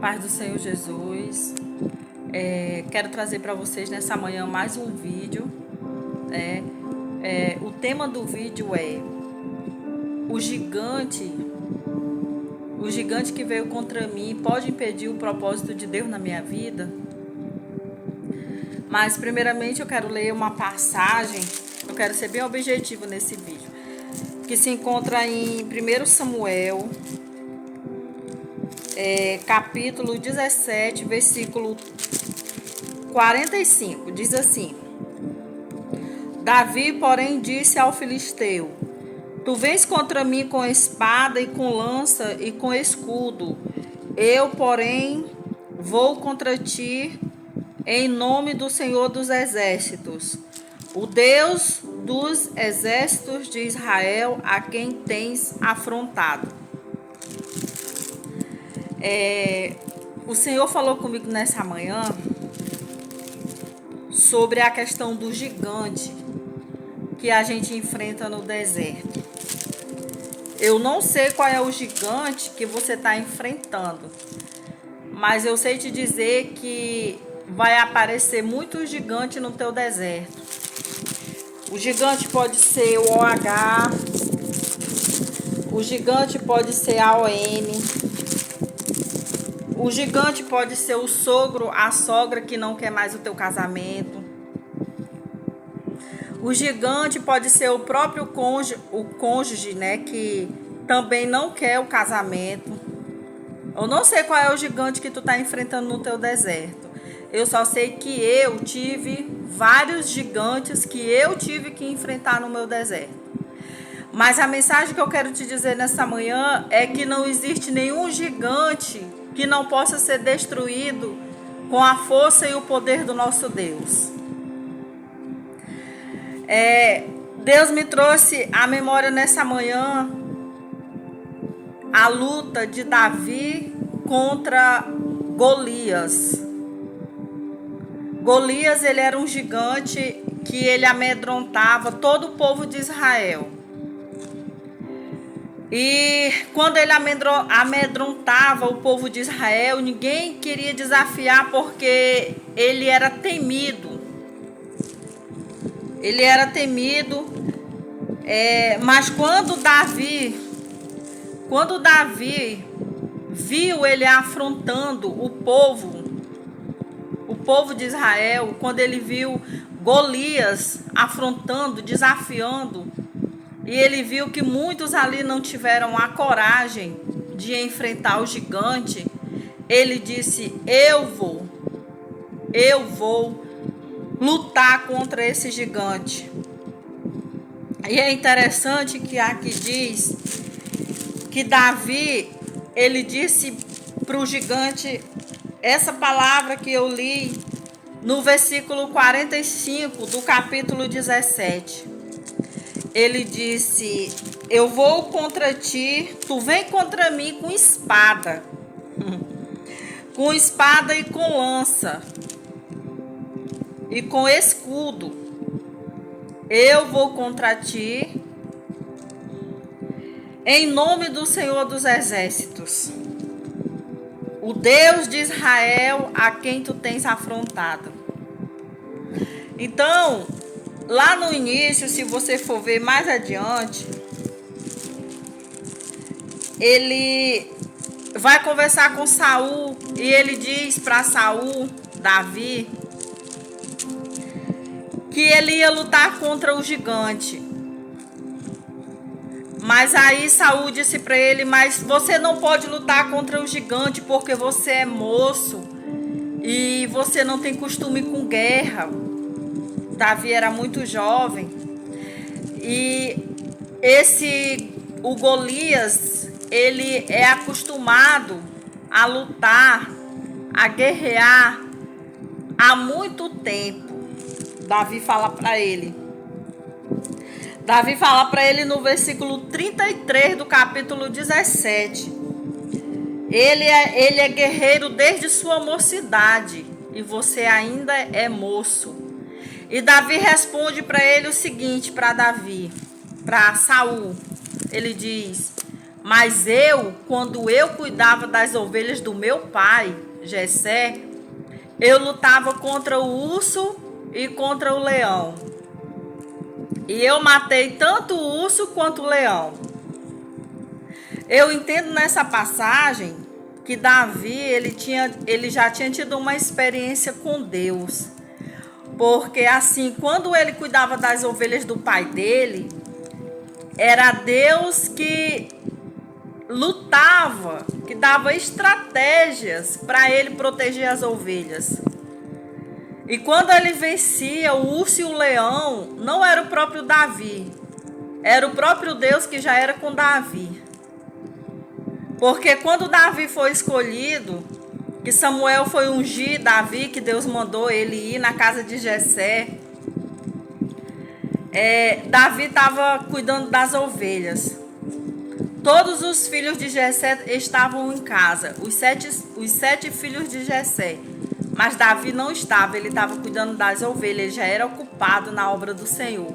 Paz do Senhor Jesus. Quero trazer para vocês nessa manhã mais um vídeo. O tema do vídeo é o gigante que veio contra mim pode impedir o propósito de Deus na minha vida? Mas primeiramente eu quero ler uma passagem, eu quero ser bem objetivo nesse vídeo, que se encontra em 1 Samuel, capítulo 17, versículo 45, diz assim: Davi, porém, disse ao filisteu: Tu vens contra mim com espada e com lança e com escudo. Eu, porém, vou contra ti em nome do Senhor dos Exércitos, o Deus dos exércitos de Israel, a quem tens afrontado. O Senhor falou comigo nessa manhã sobre a questão do gigante que a gente enfrenta no deserto. Eu não sei qual é o gigante que você está enfrentando, mas eu sei te dizer que vai aparecer muito gigante no teu deserto. O gigante pode ser o OH, o gigante pode ser a ON, o gigante pode ser o sogro, a sogra que não quer mais o teu casamento. O gigante pode ser o próprio cônjuge, né, que também não quer o casamento. Eu não sei qual é o gigante que tu tá enfrentando no teu deserto. Eu só sei que eu tive vários gigantes que eu tive que enfrentar no meu deserto. Mas a mensagem que eu quero te dizer nessa manhã é que não existe nenhum gigante que não possa ser destruído com a força e o poder do nosso Deus. Deus me trouxe à memória nessa manhã a luta de Davi contra Golias. Golias, ele era um gigante que ele amedrontava todo o povo de Israel. E quando ele amedrontava o povo de Israel, ninguém queria desafiar porque ele era temido. Ele era temido, mas quando Davi viu ele afrontando o povo de Israel, quando ele viu Golias afrontando, desafiando, e ele viu que muitos ali não tiveram a coragem de enfrentar o gigante, ele disse: eu vou lutar contra esse gigante. E é interessante que aqui diz que Davi, ele disse para o gigante essa palavra que eu li no versículo 45 do capítulo 17. Ele disse: eu vou contra ti, tu vem contra mim com espada, com espada e com lança e com escudo. Eu vou contra ti em nome do Senhor dos Exércitos, o Deus de Israel, a quem tu tens afrontado. Então, lá no início, se você for ver mais adiante, ele vai conversar com Saul e ele diz para Saul, Davi, que ele ia lutar contra o gigante. Mas aí Saul disse para ele: mas você não pode lutar contra o gigante porque você é moço e você não tem costume com guerra. Davi era muito jovem. E o Golias, ele é acostumado a lutar, a guerrear há muito tempo. Davi fala para ele no versículo 33 do capítulo 17. Ele é guerreiro desde sua mocidade e você ainda é moço. E Davi responde para ele o seguinte, para Saul. Ele diz: Mas quando eu cuidava das ovelhas do meu pai, Jessé, eu lutava contra o urso e contra o leão. E eu matei tanto o urso quanto o leão. Eu entendo nessa passagem que Davi, ele já tinha tido uma experiência com Deus. Porque assim, quando ele cuidava das ovelhas do pai dele, era Deus que lutava, que dava estratégias para ele proteger as ovelhas. E quando ele vencia o urso e o leão, não era o próprio Davi, era o próprio Deus que já era com Davi. Porque quando Davi foi escolhido, que Samuel foi ungir Davi, que Deus mandou ele ir na casa de Jessé, Davi estava cuidando das ovelhas. Todos os filhos de Jessé estavam em casa, os sete filhos de Jessé. Mas Davi não estava, ele estava cuidando das ovelhas, ele já era ocupado na obra do Senhor.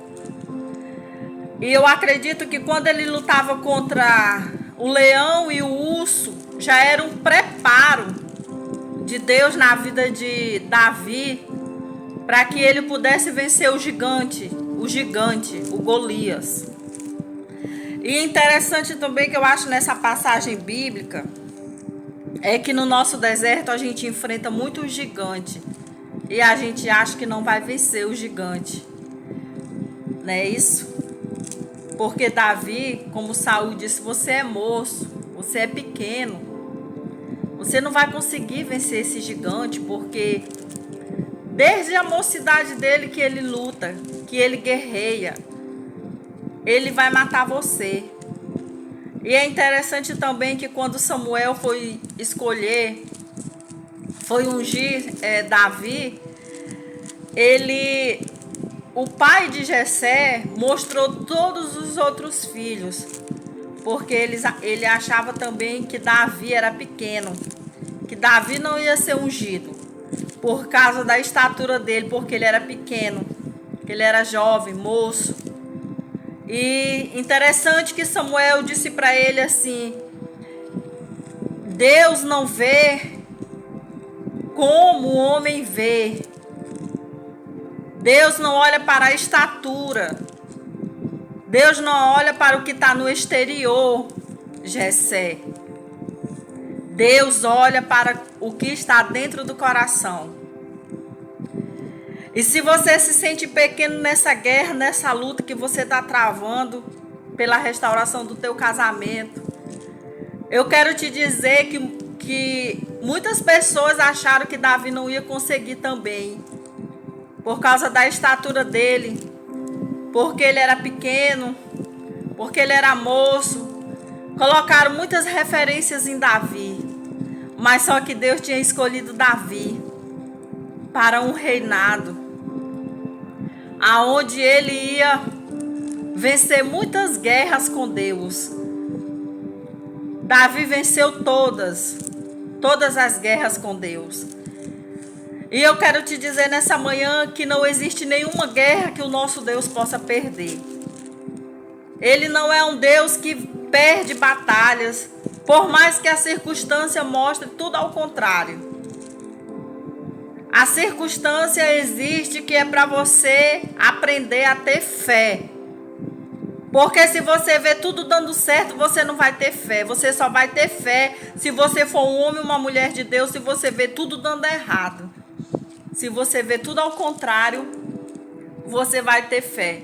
E eu acredito que quando ele lutava contra o leão e o urso, já era um preparo de Deus na vida de Davi, para que ele pudesse vencer o gigante, o Golias. E interessante também que eu acho nessa passagem bíblica, é que no nosso deserto a gente enfrenta muito gigante. E a gente acha que não vai vencer o gigante. Não é isso? Porque Davi, como Saul disse, você é moço, você é pequeno. Você não vai conseguir vencer esse gigante, porque desde a mocidade dele que ele luta, que ele guerreia, ele vai matar você. E é interessante também que quando Samuel foi ungir Davi, o pai de Jessé mostrou todos os outros filhos, porque ele achava também que Davi era pequeno, que Davi não ia ser ungido, por causa da estatura dele, porque ele era pequeno, que ele era jovem, moço. E interessante que Samuel disse para ele assim: Deus não vê como o homem vê. Deus não olha para a estatura. Deus não olha para o que está no exterior, Jessé. Deus olha para o que está dentro do coração. E se você se sente pequeno nessa guerra, nessa luta que você está travando pela restauração do teu casamento, eu quero te dizer que muitas pessoas acharam que Davi não ia conseguir também, por causa da estatura dele, porque ele era pequeno, porque ele era moço. Colocaram muitas referências em Davi, mas só que Deus tinha escolhido Davi para um reinado, aonde ele ia vencer muitas guerras com Deus. Davi venceu todas as guerras com Deus. E eu quero te dizer nessa manhã que não existe nenhuma guerra que o nosso Deus possa perder. Ele não é um Deus que perde batalhas, por mais que a circunstância mostre tudo ao contrário. A circunstância existe que é para você aprender a ter fé. Porque se você vê tudo dando certo, você não vai ter fé. Você só vai ter fé se você for um homem ou uma mulher de Deus, se você vê tudo dando errado. Se você vê tudo ao contrário, você vai ter fé.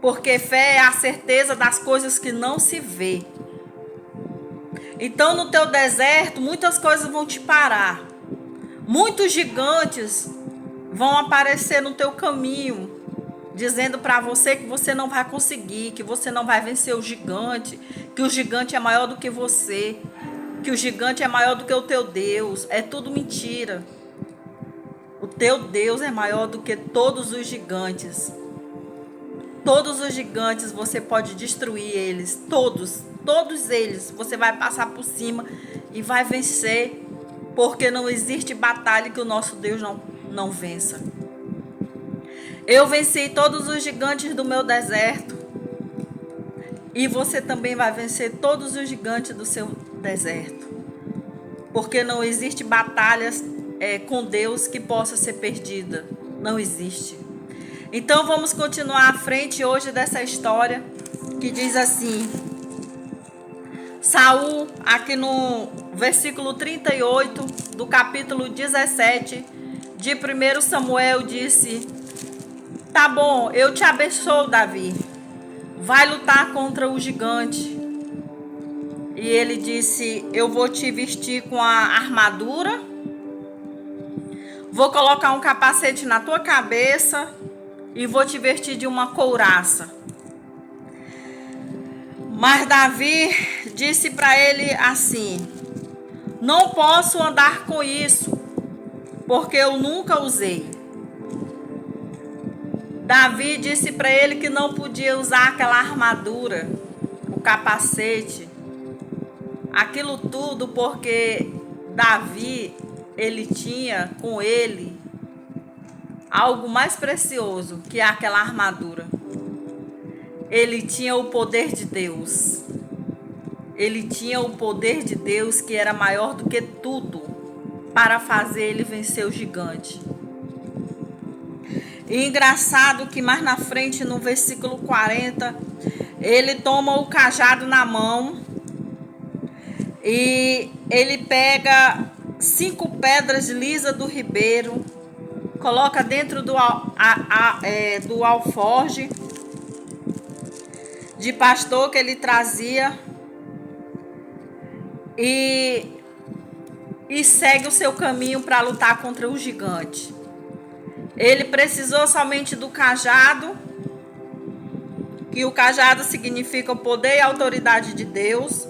Porque fé é a certeza das coisas que não se vê. Então no teu deserto, muitas coisas vão te parar. Muitos gigantes vão aparecer no teu caminho, dizendo para você que você não vai conseguir, que você não vai vencer o gigante, que o gigante é maior do que você, que o gigante é maior do que o teu Deus. É tudo mentira. O teu Deus é maior do que todos os gigantes. Todos os gigantes você pode destruir eles, todos eles. Você vai passar por cima e vai vencer. Porque não existe batalha que o nosso Deus não vença. Eu venci todos os gigantes do meu deserto. e você também vai vencer todos os gigantes do seu deserto. Porque não existe batalhas com Deus que possa ser perdida. Não existe. Então vamos continuar à frente hoje dessa história que diz assim: Saul, aqui no versículo 38 do capítulo 17 de 1 Samuel, disse: tá bom, eu te abençoo, Davi. Vai lutar contra o gigante. E ele disse: eu vou te vestir com a armadura, vou colocar um capacete na tua cabeça e vou te vestir de uma couraça. Mas Davi disse para ele assim: não posso andar com isso, porque eu nunca usei. Davi disse para ele que não podia usar aquela armadura, o capacete, aquilo tudo, porque Davi, ele tinha com ele algo mais precioso que aquela armadura. Ele tinha o poder de Deus. Ele tinha o poder de Deus, que era maior do que tudo, para fazer ele vencer o gigante. E engraçado que mais na frente, no versículo 40, ele toma o cajado na mão e ele pega 5 pedras lisas do ribeiro, coloca dentro do alforje de pastor que ele trazia e segue o seu caminho para lutar contra o gigante. Ele precisou somente do cajado, que o cajado significa o poder e a autoridade de Deus,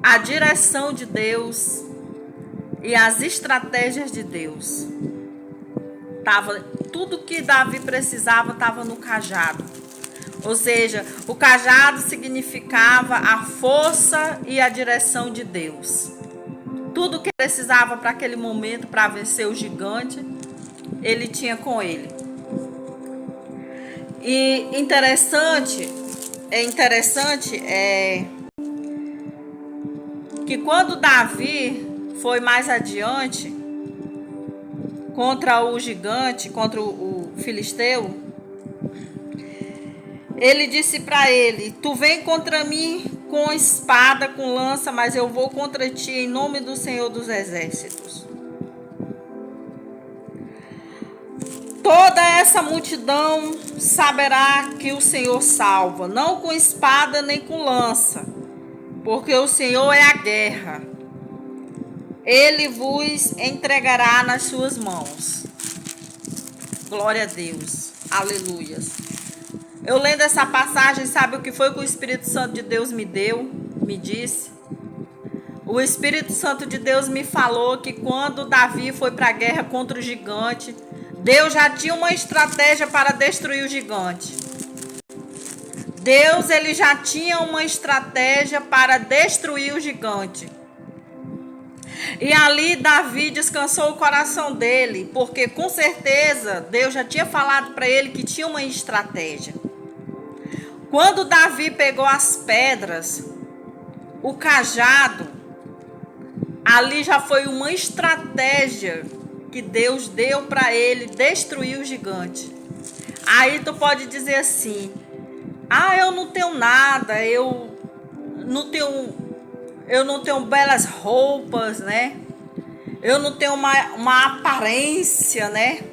a direção de Deus e as estratégias de Deus. Tudo que Davi precisava estava no cajado. Ou seja, o cajado significava a força e a direção de Deus. Tudo que precisava para aquele momento, para vencer o gigante, ele tinha com ele. E interessante que quando Davi foi mais adiante contra o gigante, contra o filisteu, ele disse para ele: tu vem contra mim com espada, com lança, mas eu vou contra ti em nome do Senhor dos Exércitos. Toda essa multidão saberá que o Senhor salva, não com espada nem com lança, porque o Senhor é a guerra. Ele vos entregará nas suas mãos. Glória a Deus. Aleluias. Eu lendo essa passagem, sabe o que foi que o Espírito Santo de Deus me disse? O Espírito Santo de Deus me falou que quando Davi foi para a guerra contra o gigante, Deus já tinha uma estratégia para destruir o gigante. Deus, ele já tinha uma estratégia para destruir o gigante. E ali Davi descansou o coração dele, porque com certeza Deus já tinha falado para ele que tinha uma estratégia. Quando Davi pegou as pedras, o cajado, ali já foi uma estratégia que Deus deu para ele destruir o gigante. Aí tu pode dizer assim: ah, eu não tenho nada, eu não tenho belas roupas, né? Eu não tenho uma aparência, né?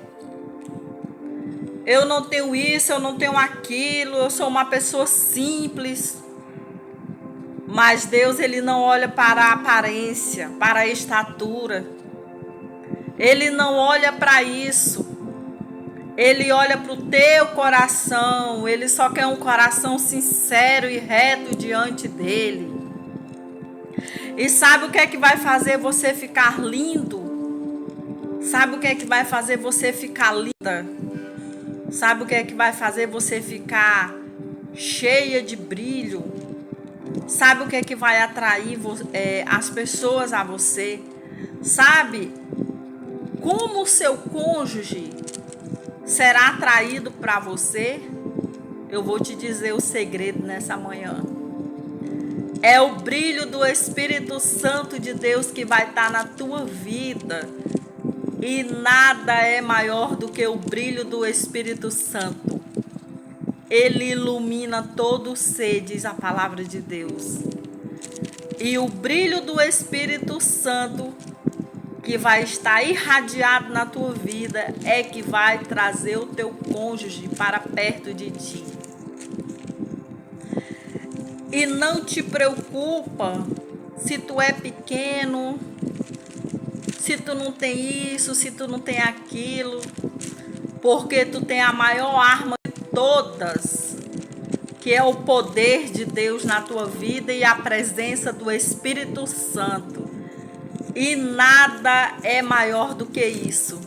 Eu não tenho isso, eu não tenho aquilo, eu sou uma pessoa simples. Mas Deus, ele não olha para a aparência, para a estatura. Ele não olha para isso. Ele olha para o teu coração. Ele só quer um coração sincero e reto diante dele. E sabe o que é que vai fazer você ficar lindo? Sabe o que é que vai fazer você ficar linda? Sabe o que é que vai fazer você ficar cheia de brilho? Sabe o que é que vai atrair as pessoas a você? Sabe como o seu cônjuge será atraído para você? eu vou te dizer o segredo nessa manhã. É o brilho do Espírito Santo de Deus que vai estar na tua vida. E nada é maior do que o brilho do Espírito Santo. Ele ilumina todo ser, diz a palavra de Deus. E o brilho do Espírito Santo que vai estar irradiado na tua vida é que vai trazer o teu cônjuge para perto de ti. E não te preocupa se tu é pequeno, se tu não tem isso, se tu não tem aquilo, porque tu tem a maior arma de todas, que é o poder de Deus na tua vida e a presença do Espírito Santo. E nada é maior do que isso.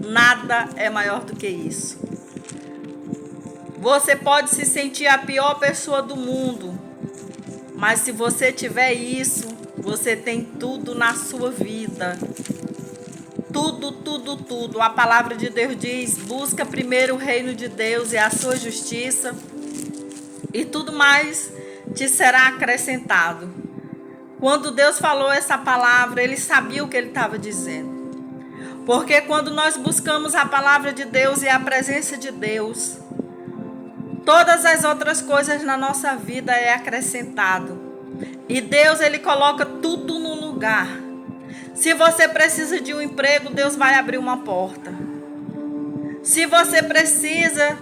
Nada é maior do que isso. Você pode se sentir a pior pessoa do mundo, mas se você tiver isso, você tem tudo na sua vida. Tudo, tudo, tudo. A palavra de Deus diz: busca primeiro o reino de Deus e a sua justiça, e tudo mais te será acrescentado. Quando Deus falou essa palavra, Ele sabia o que Ele estava dizendo. Porque quando nós buscamos a palavra de Deus e a presença de Deus, todas as outras coisas na nossa vida é acrescentado. E Deus, Ele coloca tudo no lugar. Se você precisa de um emprego, Deus vai abrir uma porta. Se você precisa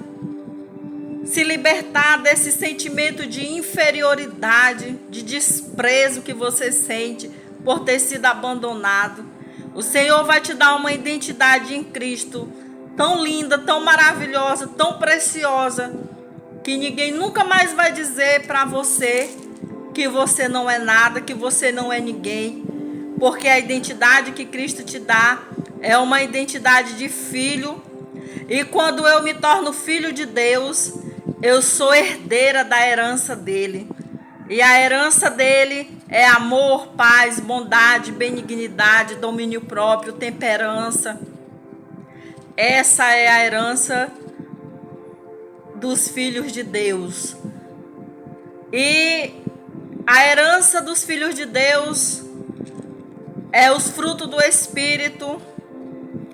se libertar desse sentimento de inferioridade, de desprezo que você sente por ter sido abandonado, o Senhor vai te dar uma identidade em Cristo tão linda, tão maravilhosa, tão preciosa, que ninguém nunca mais vai dizer para você que você não é nada, que você não é ninguém, porque a identidade que Cristo te dá é uma identidade de filho. E quando eu me torno filho de Deus, eu sou herdeira da herança dele. E a herança dele é amor, paz, bondade, benignidade, domínio próprio, temperança. Essa é a herança dos filhos de Deus. E a herança dos filhos de Deus é os frutos do Espírito,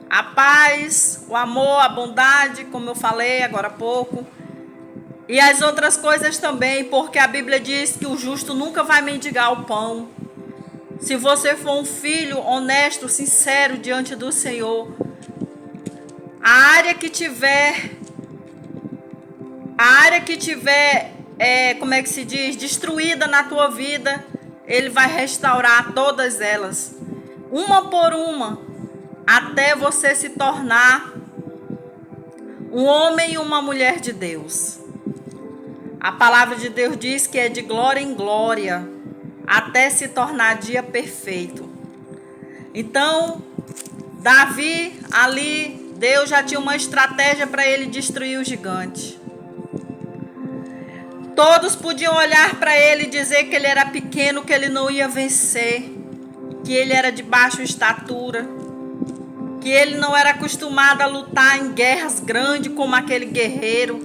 a paz, o amor, a bondade, como eu falei agora há pouco. E as outras coisas também, porque a Bíblia diz que o justo nunca vai mendigar o pão. Se você for um filho honesto, sincero diante do Senhor, a área que tiver, como é que se diz, destruída na tua vida, Ele vai restaurar todas elas, uma por uma, até você se tornar um homem e uma mulher de Deus. A palavra de Deus diz que é de glória em glória, até se tornar dia perfeito. Então, Davi, ali, Deus já tinha uma estratégia para ele destruir o gigante. Todos podiam olhar para ele e dizer que ele era pequeno, que ele não ia vencer, que ele era de baixa estatura, que ele não era acostumado a lutar em guerras grandes como aquele guerreiro.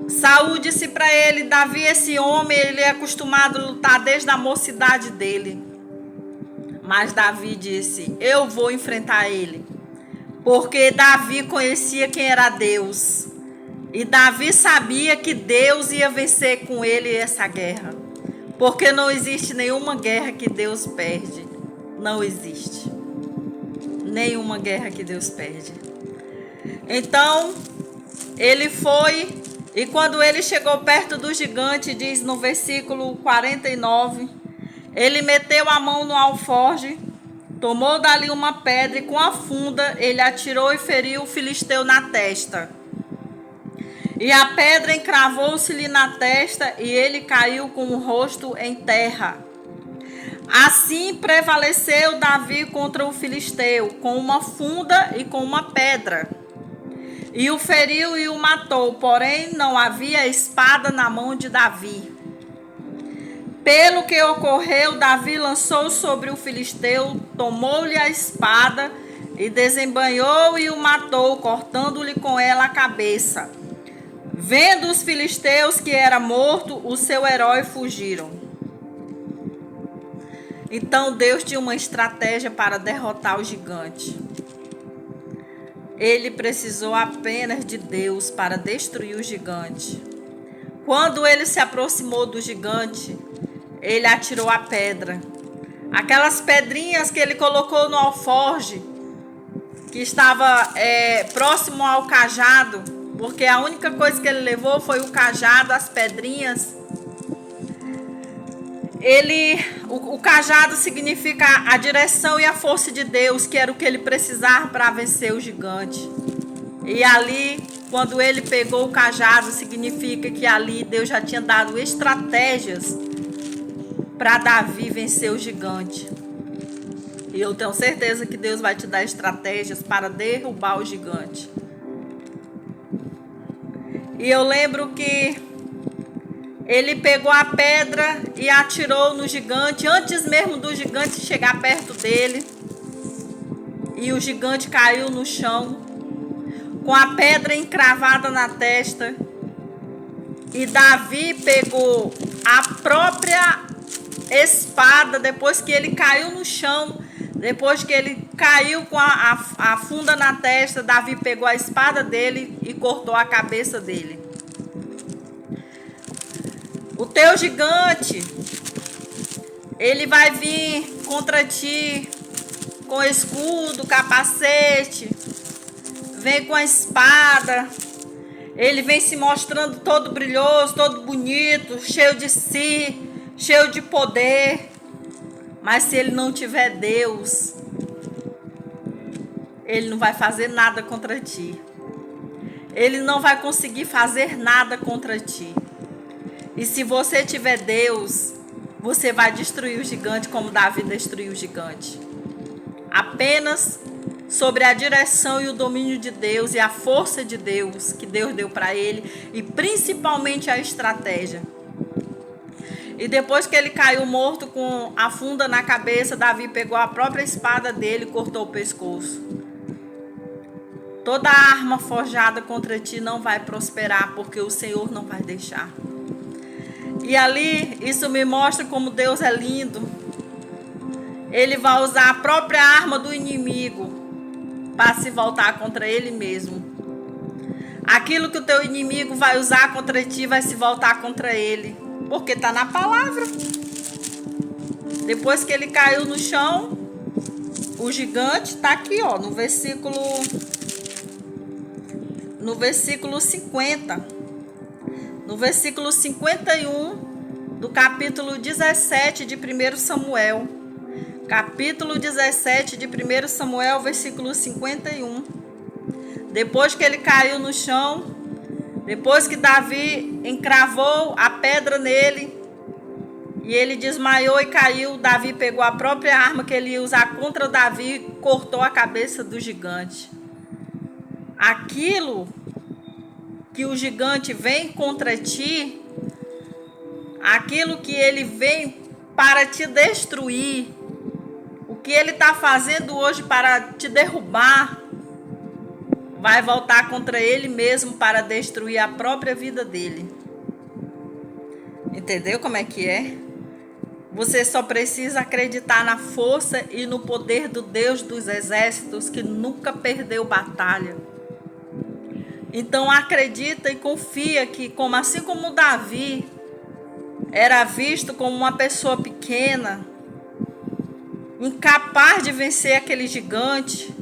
Saul disse para ele: Davi, esse homem, ele é acostumado a lutar desde a mocidade dele. Mas Davi disse: eu vou enfrentar ele. Porque Davi conhecia quem era Deus. E Davi sabia que Deus ia vencer com ele essa guerra. Porque não existe nenhuma guerra que Deus perde. Não existe. Nenhuma guerra que Deus perde. Então, ele foi... E quando ele chegou perto do gigante, diz no versículo 49, ele meteu a mão no alforje, tomou dali uma pedra e com a funda ele atirou e feriu o filisteu na testa. E a pedra encravou-se-lhe na testa e ele caiu com o rosto em terra. Assim prevaleceu Davi contra o filisteu, com uma funda e com uma pedra. E o feriu e o matou, porém não havia espada na mão de Davi. Pelo que ocorreu, Davi lançou sobre o filisteu, tomou-lhe a espada e desembainhou e o matou, cortando-lhe com ela a cabeça. Vendo os filisteus que era morto, o seu herói fugiram. Então Deus tinha uma estratégia para derrotar o gigante. Ele precisou apenas de Deus para destruir o gigante. Quando ele se aproximou do gigante, ele atirou a pedra. Aquelas pedrinhas que ele colocou no alforje, que estava próximo ao cajado, porque a única coisa que ele levou foi o cajado, as pedrinhas. O cajado significa a direção e a força de Deus, que era o que ele precisava para vencer o gigante. E ali, quando ele pegou o cajado, significa que ali Deus já tinha dado estratégias para Davi vencer o gigante. E eu tenho certeza que Deus vai te dar estratégias para derrubar o gigante. E eu lembro que ele pegou a pedra e atirou no gigante, antes mesmo do gigante chegar perto dele. E o gigante caiu no chão, com a pedra encravada na testa. E Davi pegou a própria espada, depois que ele caiu no chão, depois que ele caiu com a funda na testa, Davi pegou a espada dele e cortou a cabeça dele. O teu gigante, ele vai vir contra ti com escudo, capacete, vem com a espada, ele vem se mostrando todo brilhoso, todo bonito, cheio de si, cheio de poder. Mas se ele não tiver Deus, ele não vai fazer nada contra ti. Ele não vai conseguir fazer nada contra ti. E se você tiver Deus, você vai destruir o gigante como Davi destruiu o gigante. Apenas sobre a direção e o domínio de Deus e a força de Deus que Deus deu para ele, e principalmente a estratégia. E depois que ele caiu morto com a funda na cabeça, Davi pegou a própria espada dele e cortou o pescoço. Toda arma forjada contra ti não vai prosperar, porque o Senhor não vai deixar. E ali, isso me mostra como Deus é lindo. Ele vai usar a própria arma do inimigo para se voltar contra ele mesmo. Aquilo que o teu inimigo vai usar contra ti vai se voltar contra ele, porque está na palavra. Depois que ele caiu no chão, o gigante está aqui, ó, no versículo 50. No versículo 51 do capítulo 17 de 1 Samuel. Capítulo 17 de 1 Samuel, versículo 51. Depois que ele caiu no chão, depois que Davi encravou a pedra nele, e ele desmaiou e caiu, Davi pegou a própria arma que ele ia usar contra Davi e cortou a cabeça do gigante. Aquilo que o gigante vem contra ti, aquilo que ele vem para te destruir, o que ele está fazendo hoje para te derrubar, vai voltar contra ele mesmo para destruir a própria vida dele. Entendeu como é que é? Você só precisa acreditar na força e no poder do Deus dos exércitos, que nunca perdeu batalha. Então acredita e confia que, assim como Davi era visto como uma pessoa pequena, incapaz de vencer aquele gigante,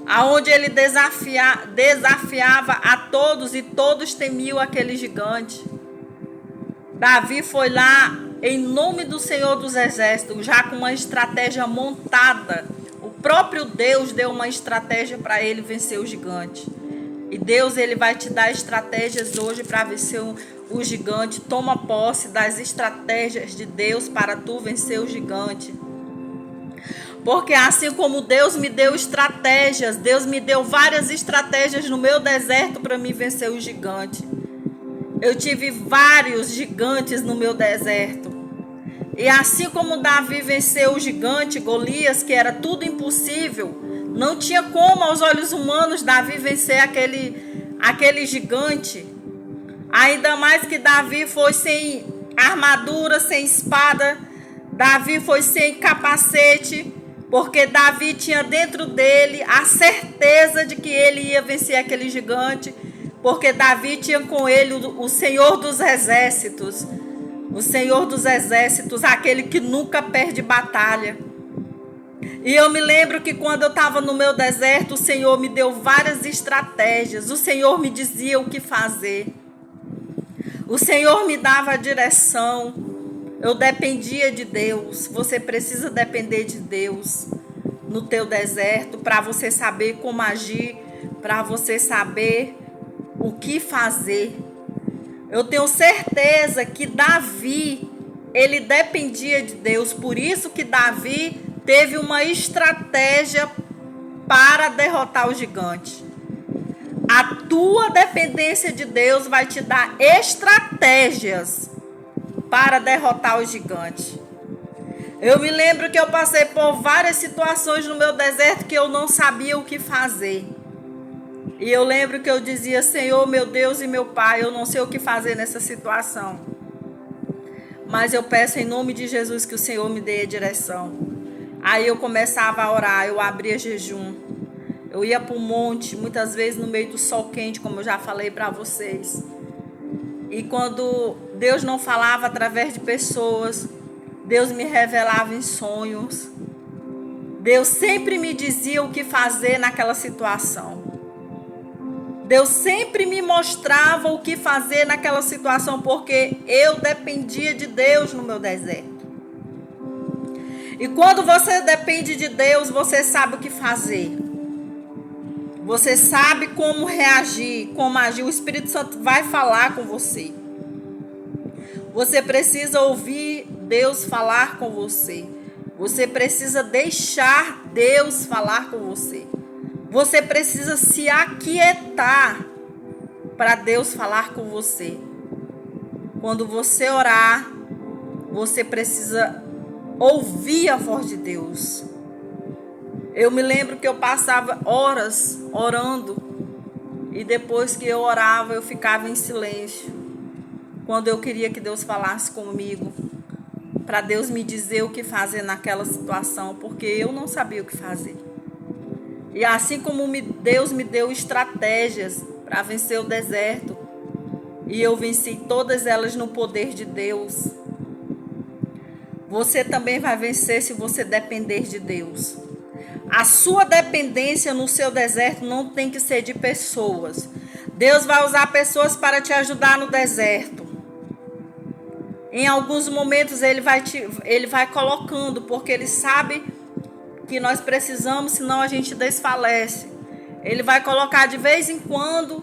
aonde ele desafiava a todos e todos temiam aquele gigante, Davi foi lá em nome do Senhor dos Exércitos, já com uma estratégia montada. O próprio Deus deu uma estratégia para ele vencer o gigante. E Deus, ele vai te dar estratégias hoje para vencer o gigante. Toma posse das estratégias de Deus para tu vencer o gigante. Porque assim como Deus me deu estratégias, Deus me deu várias estratégias no meu deserto para me vencer o gigante. Eu tive vários gigantes no meu deserto. E assim como Davi venceu o gigante Golias, que era tudo impossível, não tinha como aos olhos humanos Davi vencer aquele gigante. Ainda mais que Davi foi sem armadura, sem espada. Davi foi sem capacete, porque Davi tinha dentro dele a certeza de que ele ia vencer aquele gigante, porque Davi tinha com ele o Senhor dos Exércitos. O Senhor dos Exércitos, aquele que nunca perde batalha. E eu me lembro que quando eu estava no meu deserto, o Senhor me deu várias estratégias. O Senhor me dizia o que fazer. O Senhor me dava a direção. Eu dependia de Deus. Você precisa depender de Deus no teu deserto para você saber como agir, para você saber o que fazer. Eu tenho certeza que Davi, ele dependia de Deus. Por isso que Davi teve uma estratégia para derrotar o gigante. A tua dependência de Deus vai te dar estratégias para derrotar o gigante. Eu me lembro que eu passei por várias situações no meu deserto que eu não sabia o que fazer. E eu lembro que eu dizia: Senhor, meu Deus e meu Pai, eu não sei o que fazer nessa situação. Mas eu peço em nome de Jesus que o Senhor me dê a direção. Aí eu começava a orar, eu abria jejum. Eu ia para o monte, muitas vezes no meio do sol quente, como eu já falei para vocês. E quando Deus não falava através de pessoas, Deus me revelava em sonhos. Deus sempre me dizia o que fazer naquela situação. Deus sempre me mostrava o que fazer naquela situação, porque eu dependia de Deus no meu deserto. E quando você depende de Deus, você sabe o que fazer. Você sabe como reagir, como agir. O Espírito Santo vai falar com você. Você precisa ouvir Deus falar com você. Você precisa deixar Deus falar com você. Você precisa se aquietar para Deus falar com você. Quando você orar, você precisa ouvir a voz de Deus. Eu me lembro que eu passava horas orando e depois que eu orava eu ficava em silêncio. Quando eu queria que Deus falasse comigo, para Deus me dizer o que fazer naquela situação, porque eu não sabia o que fazer. E assim como Deus me deu estratégias para vencer o deserto, e eu venci todas elas no poder de Deus, você também vai vencer se você depender de Deus. A sua dependência no seu deserto não tem que ser de pessoas. Deus vai usar pessoas para te ajudar no deserto. Em alguns momentos ele vai colocando, porque ele sabe que nós precisamos, senão a gente desfalece. Ele vai colocar de vez em quando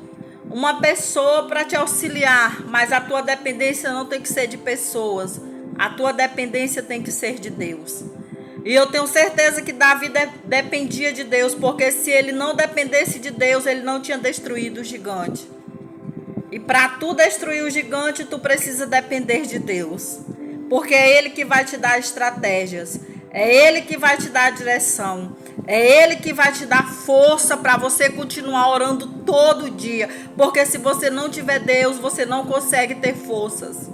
uma pessoa para te auxiliar, mas a tua dependência não tem que ser de pessoas. A tua dependência tem que ser de Deus. E eu tenho certeza que Davi dependia de Deus, porque se ele não dependesse de Deus, ele não tinha destruído o gigante. E para tu destruir o gigante, tu precisa depender de Deus. Porque é Ele que vai te dar estratégias. É Ele que vai te dar a direção. É Ele que vai te dar força para você continuar orando todo dia. Porque se você não tiver Deus, você não consegue ter forças.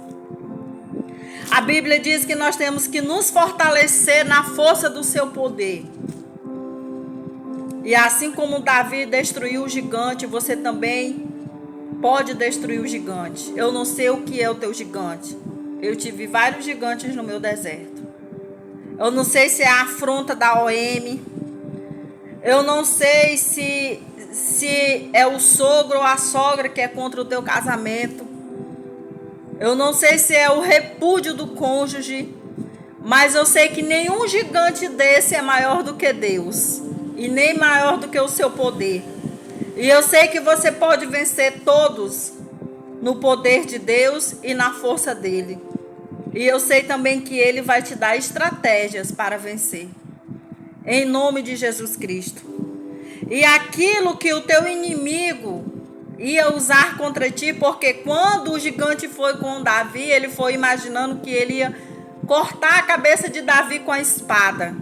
A Bíblia diz que nós temos que nos fortalecer na força do seu poder. E assim como Davi destruiu o gigante, você também pode destruir o gigante. Eu não sei o que é o teu gigante. Eu tive vários gigantes no meu deserto. Eu não sei se é a afronta da OM. Eu não sei se é o sogro ou a sogra que é contra o teu casamento. Eu não sei se é o repúdio do cônjuge, mas eu sei que nenhum gigante desse é maior do que Deus, e nem maior do que o seu poder. E eu sei que você pode vencer todos no poder de Deus e na força dele. E eu sei também que ele vai te dar estratégias para vencer. Em nome de Jesus Cristo. E aquilo que o teu inimigo ia usar contra ti, porque quando o gigante foi com Davi, ele foi imaginando que ele ia cortar a cabeça de Davi com a espada.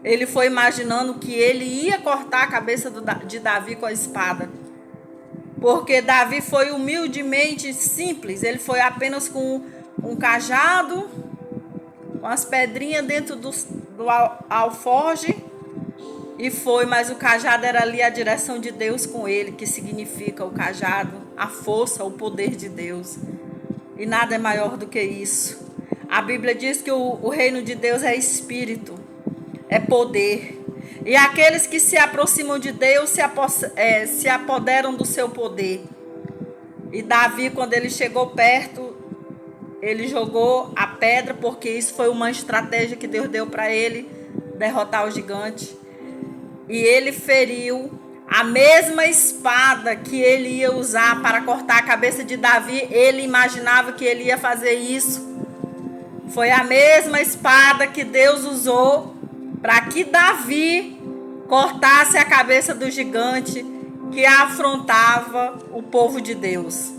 Ele foi imaginando que ele ia cortar a cabeça de Davi com a espada. Porque Davi foi humildemente simples. Ele foi apenas com um cajado, com as pedrinhas dentro do alforje. E foi, mas o cajado era ali a direção de Deus com ele, que significa o cajado, a força, o poder de Deus. E nada é maior do que isso. A Bíblia diz que o reino de Deus é espírito, é poder. E aqueles que se aproximam de Deus se apoderam do seu poder. E Davi, quando ele chegou perto, ele jogou a pedra, porque isso foi uma estratégia que Deus deu para ele, derrotar o gigante. E ele feriu a mesma espada que ele ia usar para cortar a cabeça de Davi. Ele imaginava que ele ia fazer isso. Foi a mesma espada que Deus usou para que Davi cortasse a cabeça do gigante que afrontava o povo de Deus.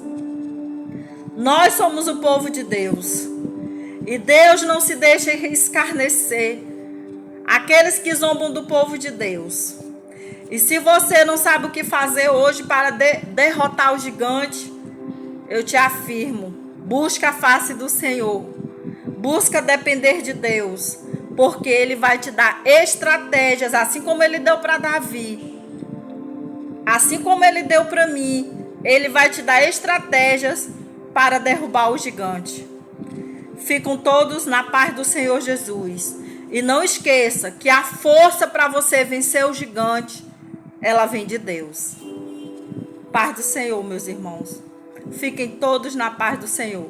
Nós somos o povo de Deus. E Deus não se deixa escarnecer aqueles que zombam do povo de Deus. E se você não sabe o que fazer hoje para derrotar o gigante, eu te afirmo, busca a face do Senhor. Busca depender de Deus, porque Ele vai te dar estratégias, assim como Ele deu para Davi, assim como Ele deu para mim. Ele vai te dar estratégias para derrubar o gigante. Ficam todos na paz do Senhor Jesus. E não esqueça que a força para você vencer o gigante, ela vem de Deus. Paz do Senhor, meus irmãos. Fiquem todos na paz do Senhor.